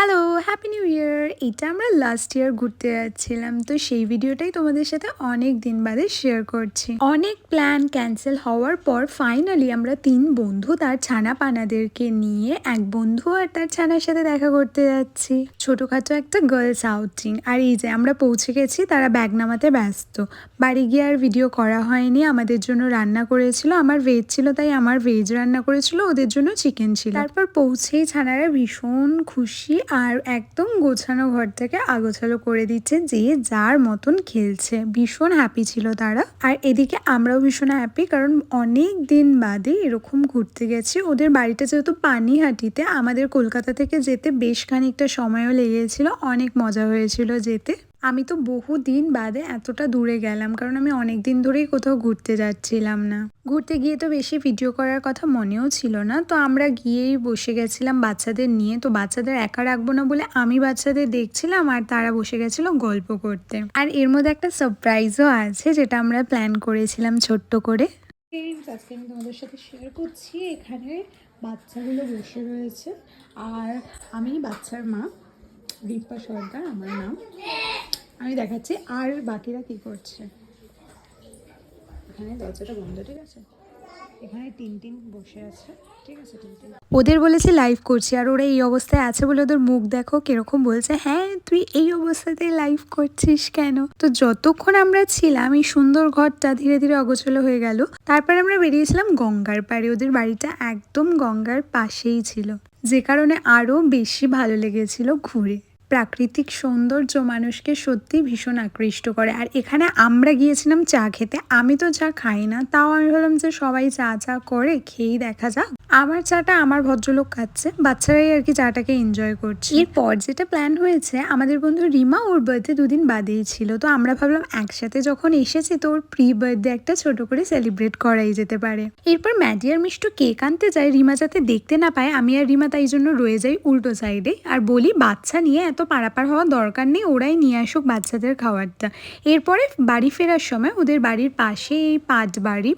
Hello, happy new year! এটা আমরা last year ঘুরতে যাচ্ছিলাম, তো সেই ভিডিওটাই তোমাদের সাথে অনেক দিন বাদে শেয়ার করছি। অনেক প্ল্যান ক্যান্সেল হওয়ার পর ফাইনালি আমরা 3 বন্ধু তার ছানা-পানাদেরকে নিয়ে এক বন্ধু আর তার ছানার সাথে দেখা করতে যাচ্ছি। ছোটখাটো একটা গার্লস আউটিং। আর এই যে আমরা পৌঁছে গেছি, তারা ব্যাগ নামাতে ব্যস্ত। বাড়ি গিয়ে আর ভিডিও করা হয়নি। আমাদের জন্য রান্না করেছিল, আমার ভেজ ছিল তাই আমার ভেজ রান্না করেছিল, ওদের জন্য চিকেন ছিল। তারপর পৌঁছেই ছানারা ভীষণ খুশি আর একদম গোছানো ঘর থেকে আগোছালো করে দিচ্ছে, যে যার মতন খেলছে। ভীষণ হ্যাপি ছিল তারা। আর এদিকে আমরাও ভীষণ হ্যাপি, কারণ অনেক দিন বাদে এরকম ঘুরতে গেছি। ওদের বাড়িটা যেহেতু পানিহাটিতে, আমাদের কলকাতা থেকে যেতে বেশ খানিকটা সময়ও লেগেছিল। অনেক মজা হয়েছিল যেতে। আমি তো বহুদিন বাদে এতটা দূরে গেলাম, কারণ আমি অনেক দিন ধরেই কোথাও ঘুরতে যাচ্ছিলাম না। ঘুরতে গিয়ে তো বেশি ভিডিও করার কথা মনেও ছিল না, তো আমরা গিয়েই বসে গেছিলাম বাচ্চাদের নিয়ে। তো বাচ্চাদের একা রাখবো না বলে আমি বাচ্চাদের দেখছিলাম আর তারা বসে গেছিল গল্প করতে। আর এর মধ্যে একটা সারপ্রাইজও আছে, যেটা আমরা প্ল্যান করেছিলাম ছোট্ট করে। আজকে আমি তোমাদের সাথে শেয়ার করছি। এখানে বাচ্চাগুলো বসে রয়েছে আর আমি বাচ্চার মা, দীপা সর্দার আমার নাম। আমি দেখাচ্ছি আর বাকিরা কি করছে। এখানে দরজাটা বন্ধ, ঠিক আছে? এখানে টিনটিন বসে আছে, ঠিক আছে? টিনটিন ওদের বলেছে লাইভ করছি, আর ওরা এই অবস্থায় আছে বলে ওদের মুখ দেখো কিরকম বলছে, হ্যাঁ তুই এই অবস্থাতে লাইভ করছিস কেন? তো যতক্ষণ আমরা ছিলাম এই সুন্দর ঘরটা ধীরে ধীরে অগোছলো হয়ে গেল। তারপর আমরা বেরিয়েছিলাম গঙ্গার পাড়ে। ওদের বাড়িটা একদম গঙ্গার পাশেই ছিল, যে কারণে আরও বেশি ভালো লেগেছিল ঘুরে। প্রাকৃতিক সৌন্দর্য মানুষকে সত্যি ভীষণ আকৃষ্ট করে। আর এখানে আমরা গিয়েছিলাম চা খেতে। আমি তো চা খাই না, তাও আমি ভাবলাম যে সবাই চা চা করে খেয়েই দেখা যাক। আমার চাটা আমার ভদ্রলোক খাচ্ছে, বাচ্চারাই আর কি চাটাকে এনজয় করছে। এরপর যেটা প্ল্যান হয়েছে, আমাদের বন্ধু রিমা ওর বার্থডে 2 দিন বাদেই ছিল, তো আমরা ভাবলাম একসাথে যখন এসেছি তো ওর প্রি বার্থডে একটা ছোট করে সেলিব্রেট করাই যেতে পারে। এরপর ম্যাডি আর মিষ্টু কেক আনতে যায়, রিমা যাতে দেখতে না পায়। আমি আর রিমা তাই জন্য রয়ে যাই উল্টো সাইডে আর বলি বাচ্চা নিয়ে এত পারাপার হওয়ার দরকার নেই, ওরাই নিয়ে আসুক বাচ্চাদের খাবারটা। এরপরে বাড়ি ফেরার সময় ওদের বাড়ির পাশে এই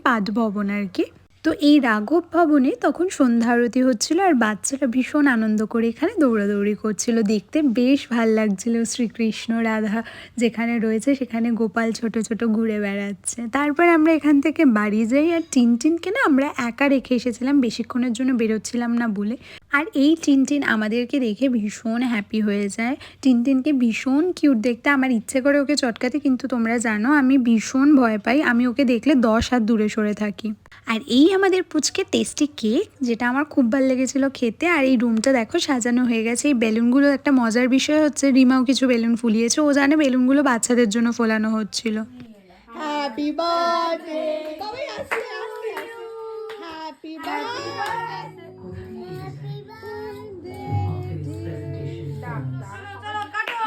পাট ভবন আর কি, তো এই রাঘব ভবনে তখন সন্ধ্যা আরতি হচ্ছিল আর বাচ্চারা ভীষণ আনন্দ করে এখানে দৌড়াদৌড়ি করছিল। দেখতে বেশ ভাল লাগছিল। শ্রীকৃষ্ণ রাধা যেখানে রয়েছে সেখানে গোপাল ছোট ছোট ঘুরে বেড়াচ্ছে। তারপর আমরা এখান থেকে বাড়ি যাই। আর টিনটিনকে না আমরা একা রেখে এসেছিলাম, বেশিক্ষণের জন্য বেরোচ্ছিলাম না বলে। আর এই টিনটিন আমাদেরকে দেখে ভীষণ হ্যাপি হয়ে যায়। টিনটিনকে ভীষণ কিউট দেখতে, আমার ইচ্ছে করে ওকে চটকাতে, কিন্তু তোমরা জানো আমি ভীষণ ভয় পাই। আমি ওকে দেখলে 10 হাত দূরে সরে থাকি। আর এই আমাদের পুচকে টেস্টি কেক, যেটা আমার খুব ভালো লেগেছিল খেতে। আর এই রুমটা দেখো সাজানো হয়ে গেছে। এই বেলুনগুলো একটা মজার বিষয় হচ্ছে, রিমাও কিছু বেলুন ফুলিয়েছে। ও জানে বেলুনগুলো বাচ্চাদের জন্য ফোলানো হচ্ছিল। হ্যাপি বার্থডে, কবে আসছে? Happy birthday,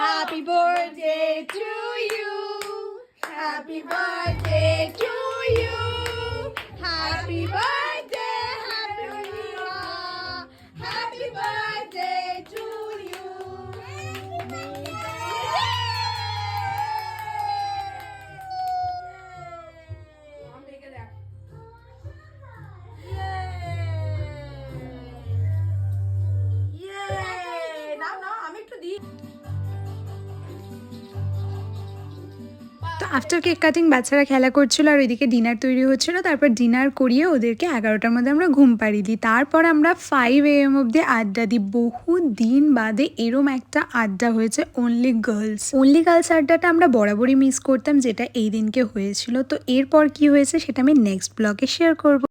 happy birthday to you, happy birthday to you, happy birthday, happy Rima, happy birthday to you. তো আফটার কেক কাটিং বাচ্চারা খেলা করছিল আর ওইদিকে ডিনার তৈরি হচ্ছিল। তারপর ডিনার করিয়ে ওদেরকে 11টার মধ্যে আমরা ঘুম পাড়িয়ে দিই। তারপর আমরা 5 AM অবধি আড্ডা দিই। বহু দিন বাদে এরম একটা আড্ডা হয়েছে অনলি গার্লস আড্ডাটা আমরা বরাবরই মিস করতাম, যেটা এই দিনকে হয়েছিল। তো এরপর কি হয়েছে সেটা আমি নেক্সট ব্লগে শেয়ার করব।